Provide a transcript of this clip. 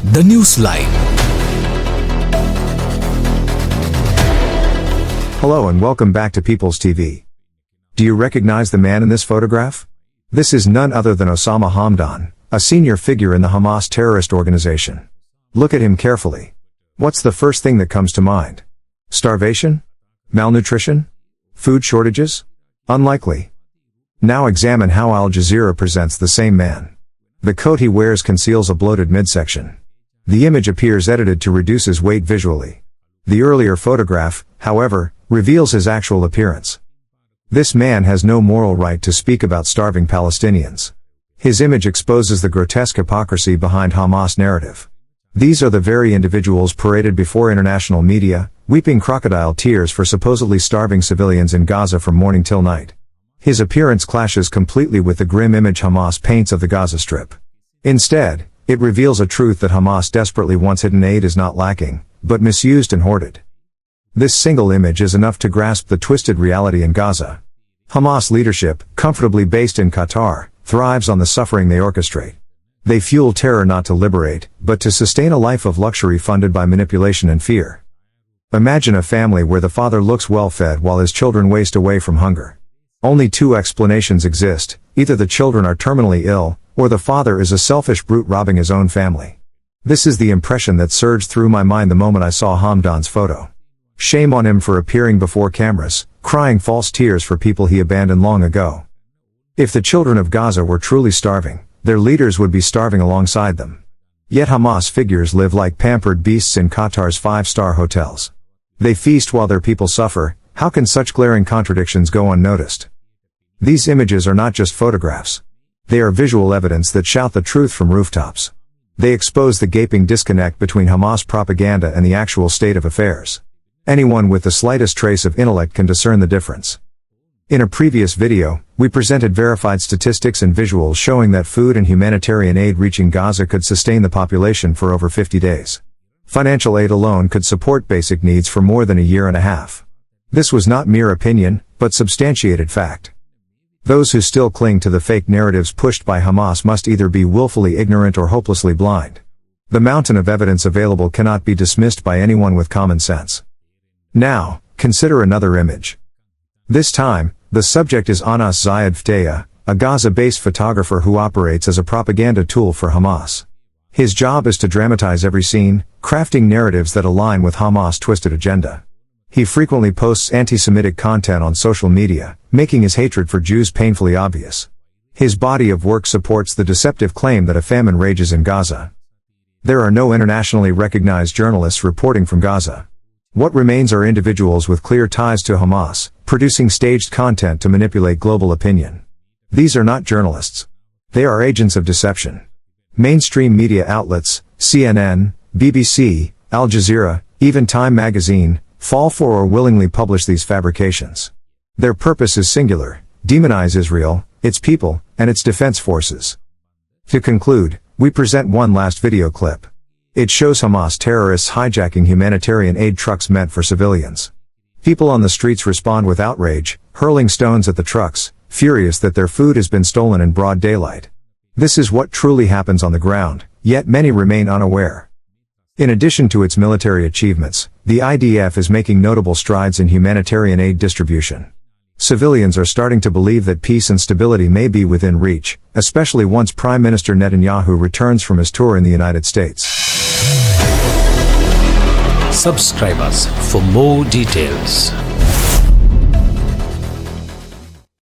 The Newsline. Hello and welcome back to People's TV. Do you recognize the man in this photograph? This is none other than Osama Hamdan, a senior figure in the Hamas terrorist organization. Look at him carefully. What's the first thing that comes to mind? Starvation? Malnutrition? Food shortages? Unlikely. Now examine how Al Jazeera presents the same man. The coat he wears conceals a bloated midsection. The image appears edited to reduce his weight visually. The earlier photograph, however, reveals his actual appearance. This man has no moral right to speak about starving Palestinians. His image exposes the grotesque hypocrisy behind Hamas narrative. These are the very individuals paraded before international media, weeping crocodile tears for supposedly starving civilians in Gaza from morning till night. His appearance clashes completely with the grim image Hamas paints of the Gaza Strip. Instead, it reveals a truth that Hamas desperately wants hidden aid is not lacking, but misused and hoarded. This single image is enough to grasp the twisted reality in Gaza. Hamas leadership, comfortably based in Qatar, thrives on the suffering they orchestrate. They fuel terror not to liberate, but to sustain a life of luxury funded by manipulation and fear. Imagine a family where the father looks well-fed while his children waste away from hunger. Only two explanations exist: either the children are terminally ill, or the father is a selfish brute robbing his own family. This is the impression that surged through my mind the moment I saw Hamdan's photo. Shame on him for appearing before cameras, crying false tears for people he abandoned long ago. If the children of Gaza were truly starving, their leaders would be starving alongside them. Yet Hamas figures live like pampered beasts in Qatar's five-star hotels. They feast while their people suffer. How can such glaring contradictions go unnoticed? These images are not just photographs. They are visual evidence that shout the truth from rooftops. They expose the gaping disconnect between Hamas propaganda and the actual state of affairs. Anyone with the slightest trace of intellect can discern the difference. In a previous video, we presented verified statistics and visuals showing that food and humanitarian aid reaching Gaza could sustain the population for over 50 days. Financial aid alone could support basic needs for more than a year and a half. This was not mere opinion, but substantiated fact. Those who still cling to the fake narratives pushed by Hamas must either be willfully ignorant or hopelessly blind. The mountain of evidence available cannot be dismissed by anyone with common sense. Now, consider another image. This time, the subject is Anas Zayed Fteiha, a Gaza-based photographer who operates as a propaganda tool for Hamas. His job is to dramatize every scene, crafting narratives that align with Hamas' twisted agenda. He frequently posts antisemitic content on social media, making his hatred for Jews painfully obvious. His body of work supports the deceptive claim that a famine rages in Gaza. There are no internationally recognized journalists reporting from Gaza. What remains are individuals with clear ties to Hamas, producing staged content to manipulate global opinion. These are not journalists. They are agents of deception. Mainstream media outlets, CNN, BBC, Al Jazeera, even Time magazine, fall for or willingly publish these fabrications. Their purpose is singular: demonize Israel, its people, and its defense forces. To conclude, we present one last video clip. It shows Hamas terrorists hijacking humanitarian aid trucks meant for civilians. People on the streets respond with outrage, hurling stones at the trucks, furious that their food has been stolen in broad daylight. This is what truly happens on the ground, yet many remain unaware. In addition to its military achievements, the IDF is making notable strides in humanitarian aid distribution. Civilians are starting to believe that peace and stability may be within reach, especially once Prime Minister Netanyahu returns from his tour in the United States. Subscribe us for more details.